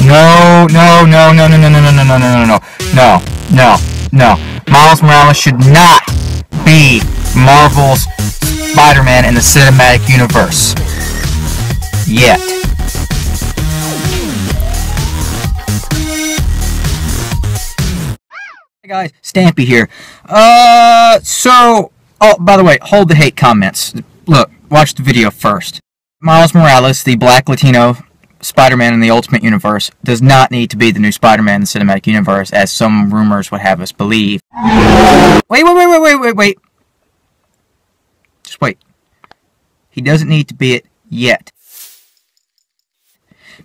No, no, no, no, no, no, no, no, no, no, no, no, no, no, no. Miles Morales should not be Marvel's Spider-Man in the cinematic universe. Yet. Hey guys, Stampy here. Oh, by the way, hold the hate comments. Look, watch the video first. Miles Morales, the black Latino Spider-Man in the Ultimate Universe, does not need to be the new Spider-Man in the cinematic universe, as some rumors would have us believe. Wait. Just wait. He doesn't need to be it yet.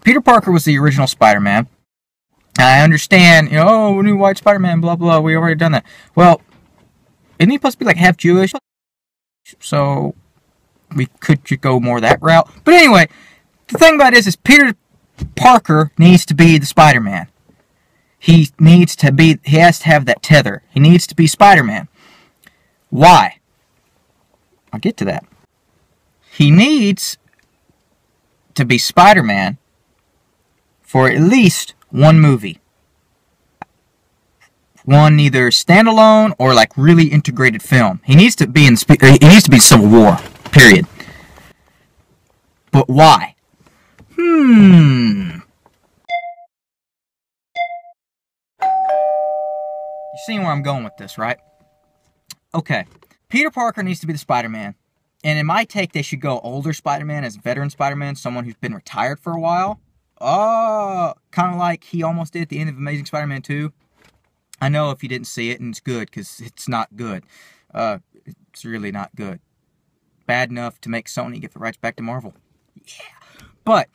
Peter Parker was the original Spider-Man. I understand, oh, new white Spider-Man, blah, blah, we already done that. Well, isn't he supposed to be, like, half Jewish? So, we could go more that route. But anyway, the thing about it is Peter Parker needs to be the Spider-Man. He has to have that tether. He needs to be Spider-Man. Why? I'll get to that. He needs to be Spider-Man for at least one movie. One either standalone or like really integrated film. He needs to be in Civil War. Period. But why? You see where I'm going with this, right? Okay. Peter Parker needs to be the Spider-Man. And in my take, they should go older Spider-Man as veteran Spider-Man, someone who's been retired for a while. Kind of like he almost did at the end of Amazing Spider-Man 2. I know if you didn't see it, and it's good, because it's not good. It's really not good. Bad enough to make Sony give the rights back to Marvel. Yeah. But,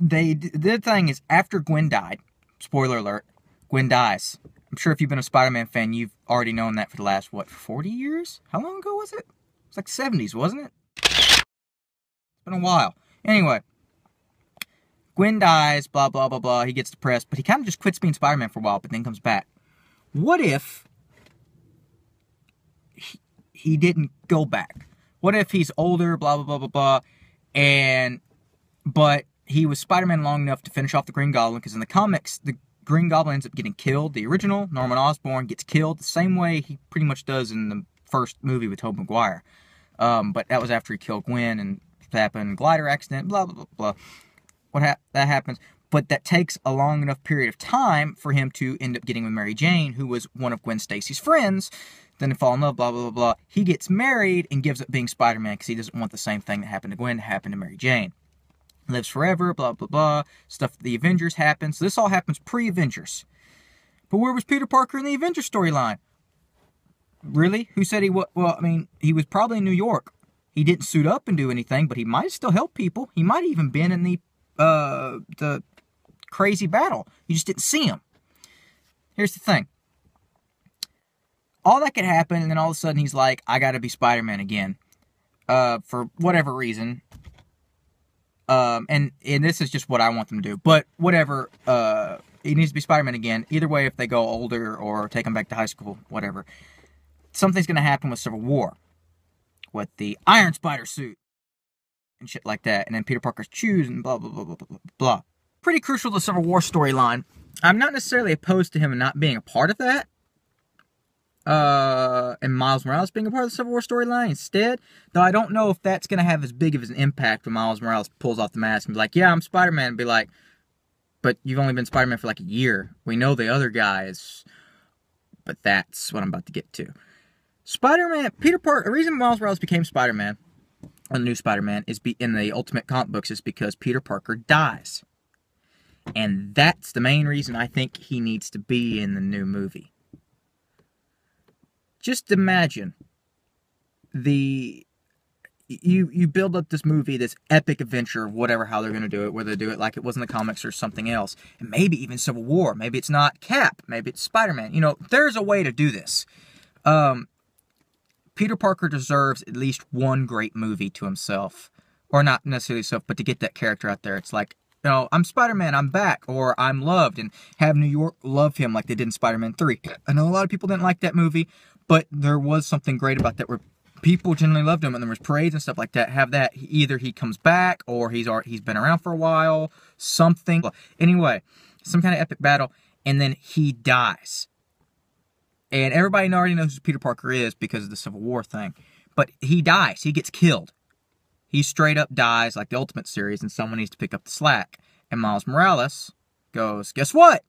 the thing is, after Gwen died, spoiler alert, Gwen dies. I'm sure if you've been a Spider-Man fan, you've already known that for the last, 40 years? How long ago was it? It was like 70s, wasn't it? It's been a while. Anyway, Gwen dies, blah, blah, blah, blah. He gets depressed, but he kind of just quits being Spider-Man for a while, but then comes back. What if he didn't go back? What if he's older, blah, blah, blah, blah, blah, but he was Spider-Man long enough to finish off the Green Goblin, because in the comics, the Green Goblin ends up getting killed. The original, Norman Osborn, gets killed the same way he pretty much does in the first movie with Tobey Maguire. But that was after he killed Gwen, and happened, glider accident, blah, blah, blah, blah. That happens. But that takes a long enough period of time for him to end up getting with Mary Jane, who was one of Gwen Stacy's friends. Then they fall in love, blah, blah, blah, blah. He gets married and gives up being Spider-Man because he doesn't want the same thing that happened to Gwen to happen to Mary Jane. Lives forever, blah, blah, blah. Stuff the Avengers happens. So this all happens pre-Avengers. But where was Peter Parker in the Avengers storyline? Really? Who said he was? Well, I mean, he was probably in New York. He didn't suit up and do anything, but he might still help people. He might have even been in the crazy battle. You just didn't see him. Here's the thing. All that could happen, and then all of a sudden he's like, I gotta be Spider-Man again. For whatever reason. And this is just what I want them to do. But whatever, he needs to be Spider-Man again. Either way, if they go older or take him back to high school, whatever. Something's gonna happen with Civil War. With the Iron Spider suit. And shit like that. And then Peter Parker's choosing, blah, blah, blah, blah, blah, blah. Pretty crucial to the Civil War storyline. I'm not necessarily opposed to him not being a part of that. And Miles Morales being a part of the Civil War storyline instead. Though I don't know if that's going to have as big of an impact when Miles Morales pulls off the mask and be like, yeah, I'm Spider-Man. And be like, but you've only been Spider-Man for like a year. We know the other guys. But that's what I'm about to get to. Spider-Man, Peter Parker, the reason Miles Morales became Spider-Man, or the new Spider-Man, is in the Ultimate comic books is because Peter Parker dies. And that's the main reason I think he needs to be in the new movie. Just imagine you build up this movie, this epic adventure of whatever, how they're going to do it, whether they do it like it was in the comics or something else. And maybe even Civil War. Maybe it's not Cap. Maybe it's Spider-Man. You know, there's a way to do this. Peter Parker deserves at least one great movie to himself. Or not necessarily himself, but to get that character out there. It's like, you know, I'm Spider-Man, I'm back, or I'm loved, and have New York love him like they did in Spider-Man 3. I know a lot of people didn't like that movie, but there was something great about that where people generally loved him, and there was parades and stuff like that. Have that either he comes back or he's been around for a while, something. Anyway, some kind of epic battle, and then he dies. And everybody already knows who Peter Parker is because of the Civil War thing. But he dies. He gets killed. He straight up dies like the Ultimate series, and someone needs to pick up the slack. And Miles Morales goes, guess what?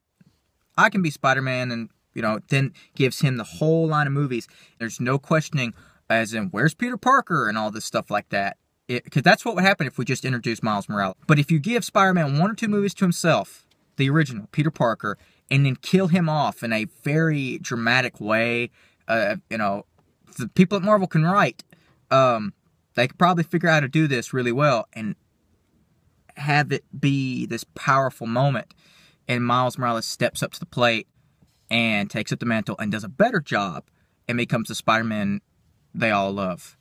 I can be Spider-Man, and, you know, then gives him the whole line of movies. There's no questioning, as in, where's Peter Parker and all this stuff like that. Because that's what would happen if we just introduced Miles Morales. But if you give Spider-Man 1 or 2 movies to himself, the original, Peter Parker, and then kill him off in a very dramatic way, you know, the people at Marvel can write. They could probably figure out how to do this really well and have it be this powerful moment. And Miles Morales steps up to the plate and takes up the mantle and does a better job and becomes the Spider-Man they all love.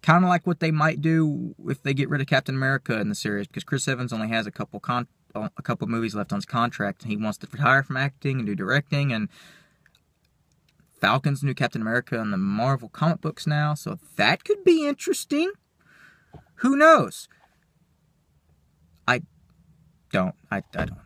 Kind of like what they might do if they get rid of Captain America in the series, because Chris Evans only has a couple movies left on his contract, and he wants to retire from acting and do directing, and Falcon's the new Captain America in the Marvel comic books now, so that could be interesting. Who knows? I don't know.